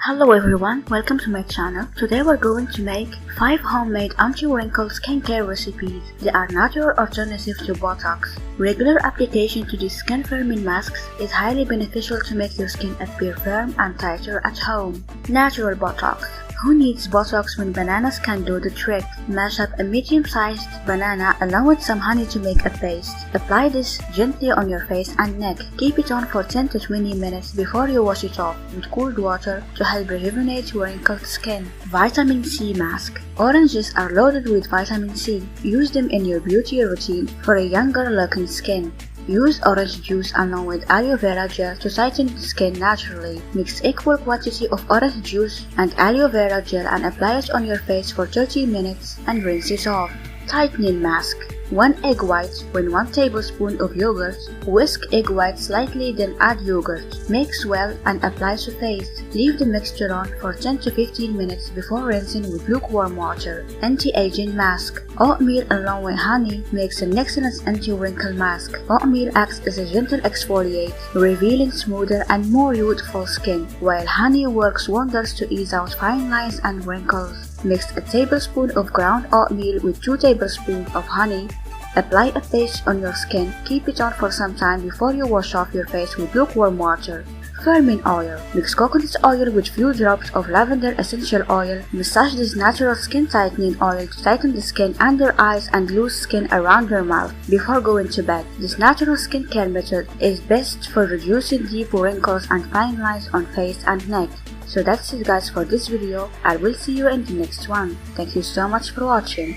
Hello everyone, welcome to my channel. Today we're going to make 5 homemade anti-wrinkle skincare recipes. They are natural alternative to Botox. Regular application to these skin firming masks is highly beneficial to make your skin appear firm and tighter at home. Natural Botox. Who needs Botox when bananas can do the trick? Mash up a medium-sized banana along with some honey to make a paste. Apply this gently on your face and neck. Keep it on for 10 to 20 minutes before you wash it off with cold water to help rejuvenate your wrinkled skin. Vitamin C mask. Oranges are loaded with vitamin C. Use them in your beauty routine for a younger looking skin. Use orange juice along with aloe vera gel to tighten the skin naturally. Mix equal quantity of orange juice and aloe vera gel and apply it on your face for 30 minutes and rinse it off. Tightening mask. 1 egg white with 1 tablespoon of yogurt. Whisk egg white slightly, then add yogurt. Mix well and apply to face. Leave the mixture on for 10 to 15 minutes before rinsing with lukewarm water. Anti-aging mask. Oatmeal along with honey makes an excellent anti-wrinkle mask. Oatmeal acts as a gentle exfoliate, revealing smoother and more youthful skin, while honey works wonders to ease out fine lines and wrinkles. Mix a tablespoon of ground oatmeal with 2 tablespoons of honey. Apply a paste on your skin. Keep it on for some time before you wash off your face with lukewarm water. Firming oil. Mix coconut oil with few drops of lavender essential oil. Massage this natural skin tightening oil to tighten the skin under eyes and loose skin around your mouth before going to bed. This natural skincare method is best for reducing deep wrinkles and fine lines on face and neck. So that's it guys for this video. I will see you in the next one. Thank you so much for watching.